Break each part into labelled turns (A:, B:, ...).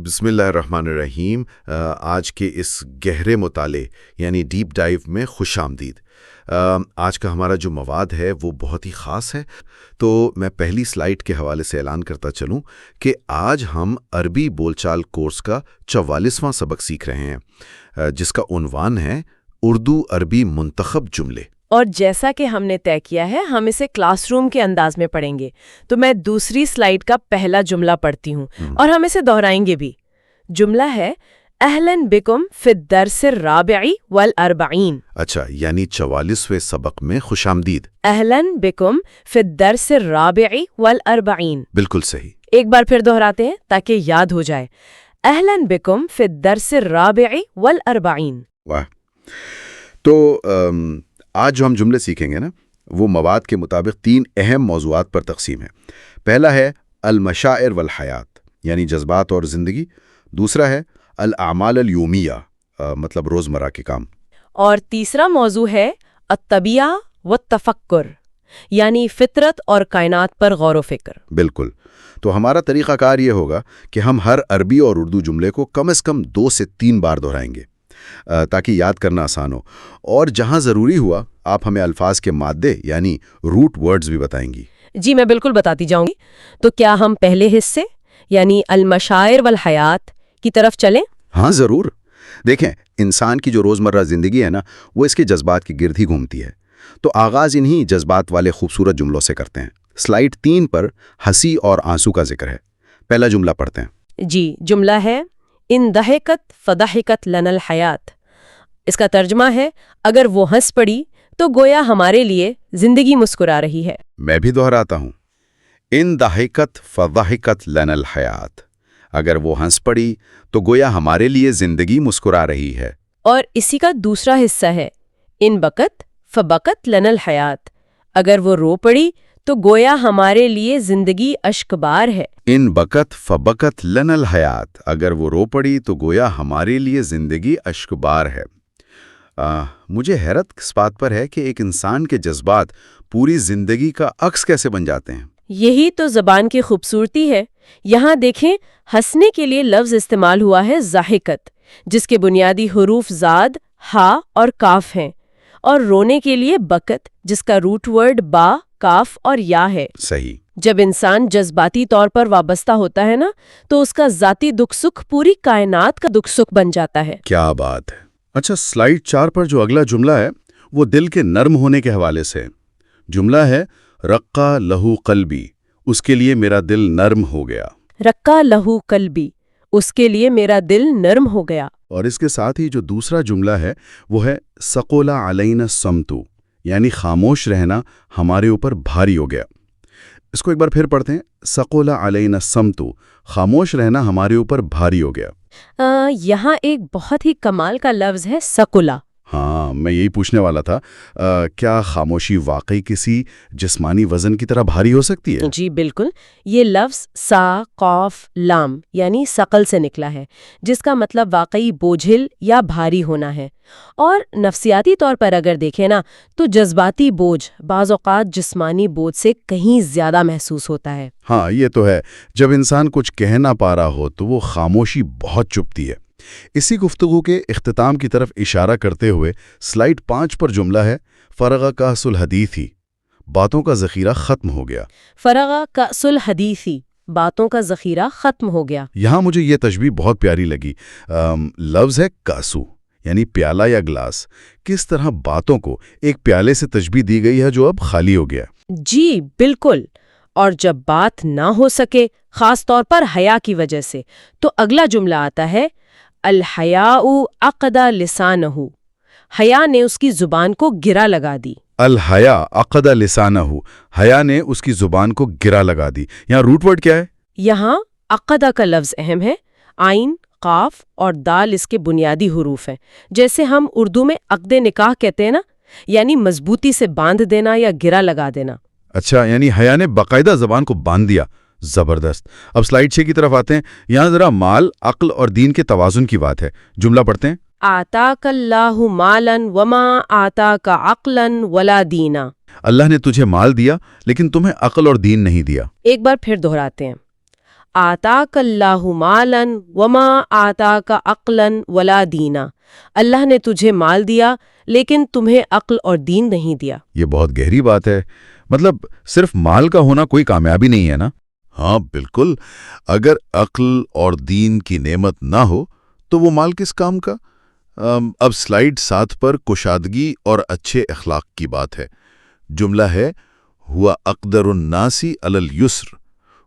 A: بسم اللہ الرحمن الرحیم۔ آج کے اس گہرے مطالعے یعنی ڈیپ ڈائیو میں خوش آمدید۔ آج کا ہمارا جو مواد ہے وہ بہت ہی خاص ہے، تو میں پہلی سلائیڈ کے حوالے سے اعلان کرتا چلوں کہ آج ہم عربی بول چال کورس کا 44واں سبق سیکھ رہے ہیں، جس کا عنوان ہے اردو عربی منتخب جملے۔
B: اور جیسا کہ ہم نے طے کیا ہے ہم اسے کلاس روم کے انداز میں پڑھیں گے، تو میں دوسری سلائیڈ کا پہلا جملہ پڑھتی ہوں اور ہم اسے دہرائیں گے بھی۔ جملہ ہے اہلاً بکم فی الدرس الرابع والاربعین۔
A: اچھا، یعنی 44ویں سبق میں خوش آمدید۔
B: اہلاً بکم فی الدرس الرابع والاربعین،
A: بالکل صحیح۔
B: ایک بار پھر دہراتے ہیں تاکہ یاد ہو جائے۔ اہلاً بکم فی الدرس الرابع والاربعین۔
A: واہ! تو آج جو ہم جملے سیکھیں گے نا، وہ مواد کے مطابق 3 اہم موضوعات پر تقسیم ہے۔ پہلا ہے المشاعر والحیات، یعنی جذبات اور زندگی۔ دوسرا ہے الاعمال الیومیہ، مطلب روزمرہ کے کام۔
B: اور تیسرا موضوع ہے الطبیعہ والتفکر، یعنی فطرت اور کائنات پر غور و فکر۔
A: بالکل۔ تو ہمارا طریقہ کار یہ ہوگا کہ ہم ہر عربی اور اردو جملے کو کم از کم 2 سے 3 بار دہرائیں گے تاکہ یاد کرنا آسان ہو، اور جہاں ضروری ہوا آپ ہمیں الفاظ کے مادے یعنی روٹ ورڈز بھی بتائیں گی۔
B: جی میں بالکل بتاتی جاؤں گی۔ تو کیا ہم پہلے حصے یعنی المشاعر والحیات کی طرف چلیں؟
A: ہاں ضرور۔ دیکھیں، انسان کی جو روزمرہ زندگی ہے نا، وہ اس کے جذبات کی گرد ہی گھومتی ہے، تو آغاز انہی جذبات والے خوبصورت جملوں سے کرتے ہیں۔ سلائیڈ 3 پر ہنسی اور آنسو کا ذکر ہے۔ پہلا جملہ پڑھتے ہیں۔
B: جی، جملہ ہے ان ضحکت فضحکت لنا الحیات۔ اس کا ترجمہ ہے اگر وہ ہنس پڑی تو گویا ہمارے لیے زندگی مسکرا رہی ہے۔
A: میں بھی دہراتا ہوں، ان ضحکت فضحکت لنا الحیات، اگر وہ ہنس پڑی تو گویا ہمارے لیے زندگی مسکرا رہی ہے۔
B: اور اسی کا دوسرا حصہ ہے ان بکت فبکت لنا الحیات، اگر وہ رو پڑی تو گویا ہمارے لیے زندگی اشکبار ہے۔
A: ان بکت فبکت لنا الحیات، اگر وہ رو پڑی تو گویا ہمارے لیے زندگی اشکبار ہے۔ مجھے حیرت اس بات پر ہے کہ ایک انسان کے جذبات پوری زندگی کا عکس کیسے بن جاتے ہیں۔
B: یہی تو زبان کی خوبصورتی ہے۔ یہاں دیکھیں، ہنسنے کے لیے لفظ استعمال ہوا ہے ضاحکت، جس کے بنیادی حروف زاد، ہا اور کاف ہیں، اور رونے کے لیے بکت، جس کا روٹ ورڈ با، کاف اور یا ہے۔
A: صحیح۔
B: جب انسان جذباتی طور پر وابستہ ہوتا ہے نا، تو اس کا ذاتی دکھ سکھ پوری کائنات کا دکھ سکھ بن جاتا ہے۔
A: کیا بات ہے! اچھا، سلائیڈ 4 پر جو اگلا جملہ ہے وہ دل کے نرم ہونے کے حوالے سے ہے۔ جملہ ہے رقا لہو قلبی، اس کے لیے میرا دل نرم ہو گیا۔
B: رقا لہو قلبی، اس کے لیے میرا دل نرم ہو گیا۔
A: اور اس کے ساتھ ہی جو دوسرا جملہ ہے وہ ہے ثقل علینا الصمت، یعنی خاموش رہنا ہمارے اوپر بھاری ہو گیا۔ اس کو ایک بار پھر پڑھتے ہیں۔ ثقل علینا الصمت، خاموش رہنا ہمارے اوپر بھاری ہو گیا۔
B: یہاں ایک بہت ہی کمال کا لفظ ہے ثقلا۔
A: ہاں، میں یہی پوچھنے والا تھا، کیا خاموشی واقعی کسی جسمانی وزن کی طرح بھاری ہو سکتی ہے؟
B: جی بالکل، یہ لفظ سا قاف لام یعنی ثقل سے نکلا ہے، جس کا مطلب واقعی بوجھل یا بھاری ہونا ہے۔ اور نفسیاتی طور پر اگر دیکھیں نا، تو جذباتی بوجھ بعض اوقات جسمانی بوجھ سے کہیں زیادہ محسوس ہوتا ہے۔
A: ہاں، یہ تو ہے۔ جب انسان کچھ کہہ نہ پا رہا ہو تو وہ خاموشی بہت چبھتی ہے۔ اسی گفتگو کے اختتام کی طرف اشارہ کرتے ہوئے سلائیڈ 5 پر جملہ ہے فرغ کأس الحدیث، باتوں کا ذخیرہ ختم ہو گیا۔
B: فرغ کأس الحدیث، باتوں کا ذخیرہ ختم ہو گیا۔
A: یہاں مجھے یہ تشبیہ بہت پیاری لگی۔ لفظ ہے کاسو، یعنی پیالہ یا گلاس۔ کس طرح باتوں کو ایک پیالے سے تشبیہ دی گئی ہے جو اب خالی ہو گیا۔
B: جی بالکل۔ اور جب بات نہ ہو سکے، خاص طور پر حیا کی وجہ سے، تو اگلا جملہ آتا ہے الحیاء عقد لسانہ، حیا نے اس کی زبان کو گرا لگا دی۔
A: الحیاء عقد لسانہ، حیا نے اس کی زبان کو گرا لگا دی۔ یہاں روٹ ورڈ کیا ہے؟
B: یہاں عقدہ کا لفظ اہم ہے۔ عین، قاف اور دال اس کے بنیادی حروف ہیں، جیسے ہم اردو میں عقد نکاح کہتے ہیں نا، یعنی مضبوطی سے باندھ دینا یا گرا لگا دینا۔
A: اچھا، یعنی حیا نے باقاعدہ زبان کو باندھ دیا۔ زبردست۔ اب سلائیڈ 6 کی طرف آتے ہیں۔ یہاں ذرا مال، عقل اور دین کے توازن کی بات ہے۔ جملہ پڑھتے ہیں۔
B: آتاک اللہ مالا وما آتاک عقلا ولا دینا،
A: اللہ نے تجھے مال دیا لیکن تمہیں عقل اور دین نہیں دیا۔
B: ایک بار پھر دہراتے ہیں۔ آتاک اللہ مالن وما آتاک عقلن ولا دینا، اللہ نے تجھے مال دیا لیکن تمہیں عقل اور دین نہیں دیا۔
C: یہ بہت گہری بات ہے، مطلب صرف مال کا ہونا کوئی کامیابی نہیں ہے نا؟
A: ہاں بالکل، اگر عقل اور دین کی نعمت نہ ہو تو وہ مال کس کام کا؟ اب سلائیڈ 7 پر کشادگی اور اچھے اخلاق کی بات ہے۔ جملہ ہے ہوا اقدر الناسی علی الیسر،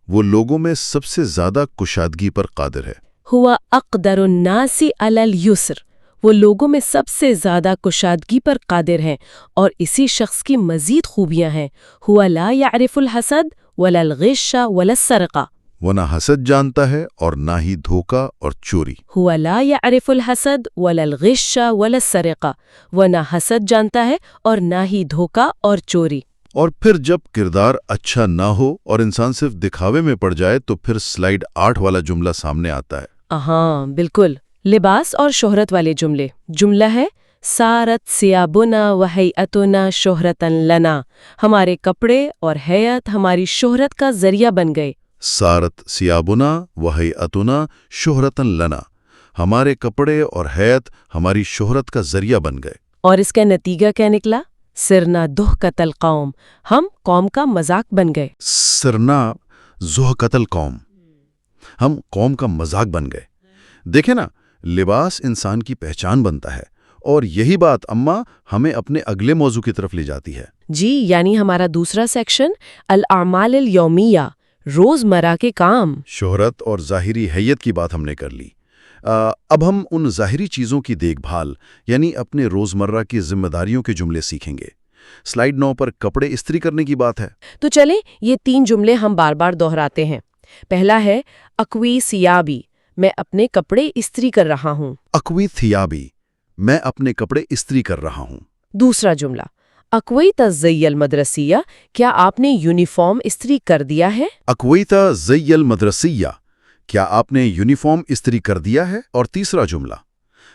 A: وہ لوگوں میں سب سے زیادہ کشادگی پر قادر ہے۔
B: ہوا اقدر الناس علی الیسر، وہ لوگوں میں سب سے زیادہ کشادگی پر قادر ہیں، اور اسی شخص کی مزید خوبیاں ہیں۔ ہوا لا یعرف الحسد ولا الغش ولا السرقہ،
A: وہ نہ حسد جانتا ہے اور نہ ہی دھوکہ اور چوری۔
B: ہوا لا یعرف الحسد ولا الغش ولا السرقہ، وہ نہ حسد جانتا ہے اور نہ ہی دھوکہ اور چوری۔
A: اور پھر جب کردار اچھا نہ ہو اور انسان صرف دکھاوے میں پڑ جائے تو پھر سلائیڈ 8 والا جملہ سامنے آتا ہے۔
B: ہاں بالکل، لباس اور شہرت والے جملے۔ جملہ ہے سارت ثیابنا وہیئتنا شہرتن لنا، ہمارے کپڑے اور ہیئت ہماری شہرت کا ذریعہ بن گئے۔
A: سارت ثیابنا وہیئتنا شہرتن لنا، ہمارے کپڑے اور حیت ہماری شہرت کا ذریعہ بن گئے۔
B: اور اس کا نتیجہ کیا نکلا؟ سرنا دہکت القوم، ہم قوم کا مذاق بن گئے۔
A: سرنا زہکت القوم، ہم قوم کا مذاق بن گئے۔ دیکھیں نا، لباس انسان کی پہچان بنتا ہے، اور یہی بات اماں ہمیں اپنے اگلے موضوع کی طرف لے جاتی ہے۔
B: جی، یعنی ہمارا دوسرا سیکشن الاعمال الیومیہ، روزمرہ کے کام۔
A: شہرت اور ظاہری حیت کی بات ہم نے کر لی۔ اب ہم ان ظاہری چیزوں کی دیکھ بھال یعنی اپنے روزمرہ کی ذمہ داریوں کے جملے سیکھیں گے۔ سلائیڈ 9 پر کپڑے استری کرنے کی بات ہے۔
B: تو چلیں یہ 3 جملے ہم بار بار دہراتے ہیں۔ پہلا ہے اکوی ثیابی، میں اپنے کپڑے استری کر رہا ہوں۔
A: اکوی ثیابی، میں اپنے کپڑے استری کر رہا ہوں۔
B: دوسرا جملہ اکویت الزی المدرسیہ، کیا آپ نے یونیفارم استری کر دیا ہے؟
A: اکویتا زی المدرسیہ، کیا آپ نے یونیفارم استری کر دیا ہے؟ اور تیسرا جملہ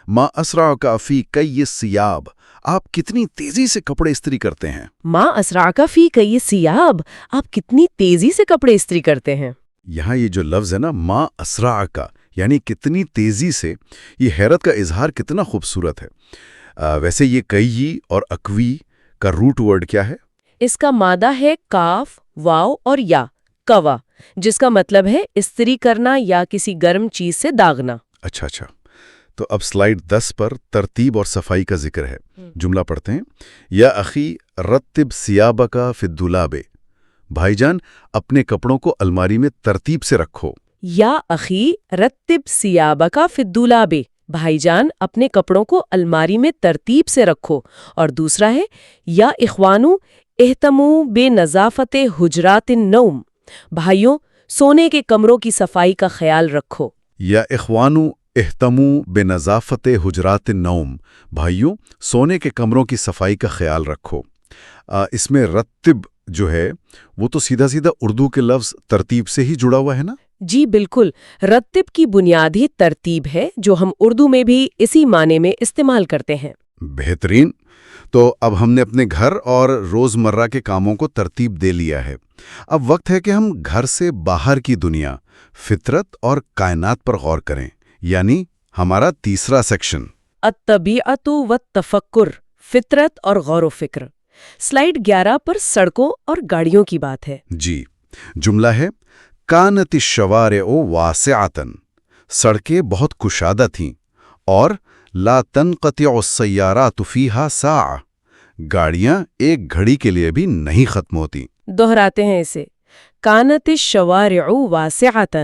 A: ما اسرعک فی کئی الثیاب، آپ کتنی تیزی سے کپڑے استری کرتے ہیں۔
B: ما اسرعک فی کئی الثیاب، آپ کتنی تیزی سے کپڑے استری کرتے ہیں۔
A: یہاں یہ جو لفظ ہے نا ما اسرعک، یعنی کتنی تیزی سے، یہ حیرت کا اظہار کتنا خوبصورت ہے۔ ویسے یہ کئی اور اکوی کا روٹ ورڈ کیا ہے؟
B: اس کا مادہ ہے کاف، واو اور یا، کوا، جس کا مطلب ہے استری کرنا یا کسی گرم چیز سے داغنا۔
A: اچھا، تو اب سلائیڈ 10 پر ترتیب اور صفائی کا ذکر ہے۔ جملہ پڑھتے ہیں، یا اخی رتب ثیابک فی الدولاب، بھائی جان اپنے کپڑوں کو الماری میں ترتیب سے رکھو۔
B: یا اخی رتب ثیابک فی الدولاب، بھائی جان اپنے کپڑوں کو الماری میں ترتیب سے رکھو۔ اور دوسرا ہے یا اخوانو اہتموا بنظافت حجرات النوم، بھائیوں سونے کے کمروں کی صفائی کا خیال رکھو۔
A: یا اخوانو اہتموا بنظافت حجرات النوم، بھائیوں سونے کے کمروں کی صفائی کا خیال رکھو۔ اس میں رتب جو ہے وہ تو سیدھا سیدھا اردو کے لفظ ترتیب سے ہی جڑا ہوا ہے نا؟
B: جی بالکل، رتب کی بنیاد ہی ترتیب ہے، جو ہم اردو میں بھی اسی معنی میں استعمال کرتے ہیں۔
A: بہترین۔ تو اب ہم نے اپنے گھر اور روزمرہ کے کاموں کو ترتیب دے لیا ہے۔ اب وقت ہے کہ ہم گھر سے باہر کی دنیا، فطرت اور کائنات پر غور کریں، یعنی ہمارا تیسرا سیکشن
B: الطبیعت والتفکر، فطرت اور غور و فکر۔ سلائیڈ 11 پر سڑکوں اور گاڑیوں کی بات ہے۔
A: جی، جملہ ہے کانت الشوارع واسعۃ، سڑکیں بہت کشادہ تھیں، اور لا تنقطع السیارات فیہا ساعہ، گاڑیاں ایک گھڑی کے لیے بھی نہیں ختم ہوتی۔
B: دہراتے ہیں اسے، کانت الشوارع واسعۃ،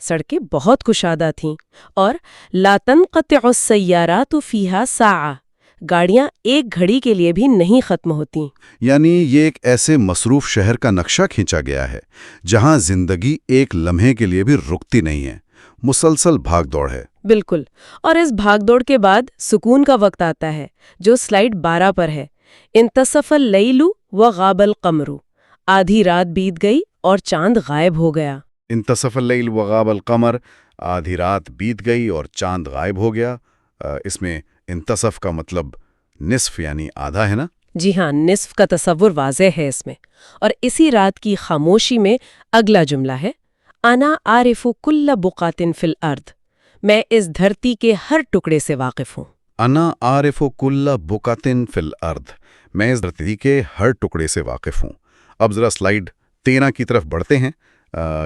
B: سڑکیں بہت کشادہ تھیں، اور لا تنقطع السیارات فیہا ساعہ، گاڑیاں ایک گھڑی کے لیے بھی نہیں ختم ہوتی۔
A: یعنی یہ ایک ایسے مصروف شہر کا نقشہ کھینچا گیا ہے جہاں زندگی ایک لمحے کے لیے بھی رکتی نہیں ہے، مسلسل بھاگ دوڑ ہے۔
B: بالکل، اور اس بھاگ دوڑ کے بعد سکون کا وقت آتا ہے، جو سلائیڈ 12 پر ہے۔ انتصف اللیل وغاب القمر، آدھی رات بیت گئی اور چاند غائب ہو گیا۔
A: انتصف اللیل وغاب القمر، آدھی رات بیت گئی اور چاند غائب ہو گیا۔ اس میں انتصف کا مطلب نصف یعنی آدھا ہے نا؟
B: جی ہاں، نصف کا تصور واضح ہے اس میں۔ اور اسی رات کی خاموشی میں اگلا جملہ ہے انا عارف کل بقعۃ فی الارض، میں اس دھرتی کے ہر ٹکڑے سے واقف ہوں۔
C: انا عارف کل بقعۃ فی الارض، میں اس دھرتی کے ہر ٹکڑے سے واقف ہوں۔ اب ذرا سلائیڈ 13 کی طرف بڑھتے ہیں۔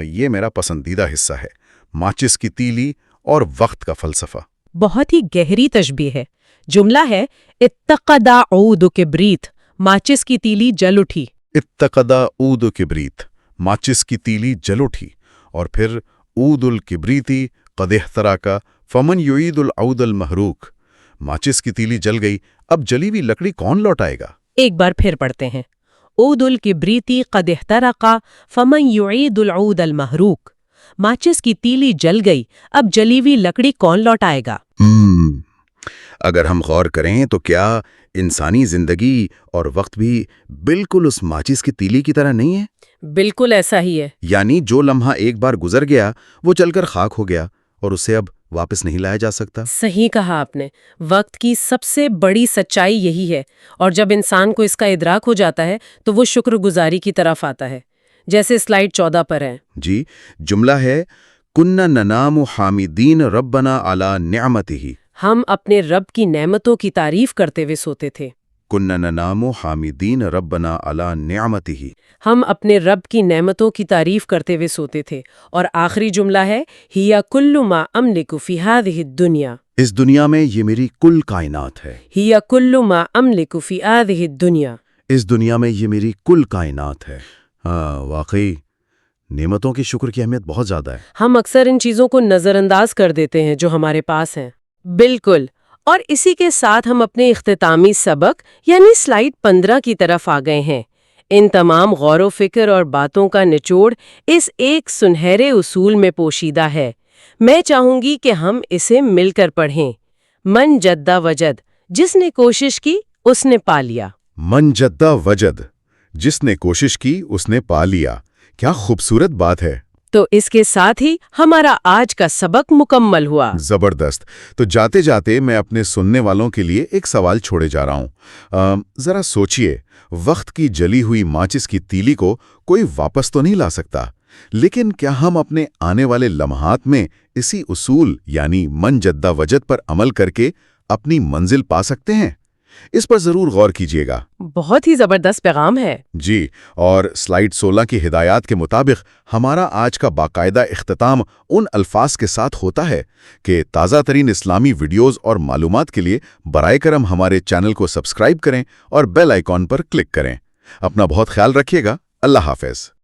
C: یہ میرا پسندیدہ حصہ ہے، ماچس کی تیلی اور وقت کا فلسفہ۔
B: بہت ہی گہری تشبیہ ہے۔ جملہ ہے اتقد عود کبریت، ماچس کی تیلی جل اٹھی۔
C: اتقد عود کبریت، ماچس کی تیلی جل اٹھی، اور پھر عود الکبریتی قد احترق فمن یعید العود المحروق، ماچس کی تیلی جل گئی، اب جلی ہوئی لکڑی کون لوٹائے گا؟
B: ایک بار پھر پڑھتے ہیں، عود الکبریتی قد احترق فمن یعید العود المحروق، ماچس کی تیلی جل گئی، اب جلی ہوئی لکڑی کون لوٹائے گا؟
C: اگر ہم غور کریں تو کیا انسانی زندگی اور وقت بھی بالکل اس ماچس کی تیلی کی طرح نہیں ہے؟
B: بالکل ایسا ہی ہے۔
C: یعنی جو لمحہ ایک بار گزر گیا وہ چل کر خاک ہو گیا اور اسے اب واپس نہیں لایا جا سکتا۔
B: صحیح کہا آپ نے، وقت کی سب سے بڑی سچائی یہی ہے، اور جب انسان کو اس کا ادراک ہو جاتا ہے تو وہ شکر گزاری کی طرف آتا ہے، جیسے سلائیڈ 14 پر ہے۔
C: جی، جملہ ہے کُنَّا نَنَامُ حَامِدِينَ رَبَّنَا عَلَى نِعْمَتِهِ،
B: ہم اپنے رب کی نعمتوں کی تعریف کرتے ہوئے سوتے تھے۔
C: کُنَّا نَنَامُ حَامِدِينَ رَبَّنَا عَلَى نِعْمَتِهِ،
B: ہم اپنے رب کی نعمتوں کی تعریف کرتے ہوئے سوتے تھے۔ اور آخری جملہ ہے ہِیَ کُلُّ مَا أَمْلِكُ فِي هَذِهِ الدُّنْيَا،
C: اس دنیا میں یہ میری کل کائنات ہے۔
B: ہِیَ کُلُّ مَا أَمْلِكُ فِي هَذِهِ الدُّنْيَا،
C: اس دنیا میں یہ میری کل کائنات ہے۔ ہاں، واقعی نعمتوں کی شکر کی اہمیت بہت زیادہ ہے۔
B: ہم اکثر ان چیزوں کو نظر انداز کر دیتے ہیں جو ہمارے پاس ہیں۔ بالکل، اور اسی کے ساتھ ہم اپنے اختتامی سبق یعنی سلائیڈ 15 کی طرف آ گئے ہیں۔ ان تمام غور و فکر اور باتوں کا نچوڑ اس ایک سنہرے اصول میں پوشیدہ ہے۔ میں چاہوں گی کہ ہم اسے مل کر پڑھیں۔ من جدہ وجد، جس نے کوشش کی اس نے پا لیا۔
C: من جدہ وجد، جس نے کوشش کی اس نے پا لیا۔ کیا خوبصورت بات ہے۔
B: تو اس کے ساتھ ہی ہمارا آج کا سبق مکمل ہوا۔
C: زبردست۔ تو جاتے جاتے میں اپنے سننے والوں کے لیے ایک سوال چھوڑے جا رہا ہوں۔ ذرا سوچئے، وقت کی جلی ہوئی ماچس کی تیلی کو کوئی واپس تو نہیں لا سکتا، لیکن کیا ہم اپنے آنے والے لمحات میں اسی اصول یعنی من جدہ وجد پر عمل کر کے اپنی منزل پا سکتے ہیں؟ اس پر ضرور غور کیجیے گا۔
B: بہت ہی زبردست پیغام ہے۔
C: جی، اور سلائیڈ 16 کی ہدایات کے مطابق ہمارا آج کا باقاعدہ اختتام ان الفاظ کے ساتھ ہوتا ہے کہ تازہ ترین اسلامی ویڈیوز اور معلومات کے لیے برائے کرم ہمارے چینل کو سبسکرائب کریں اور بیل آئیکن پر کلک کریں۔ اپنا بہت خیال رکھیے گا۔ اللہ حافظ۔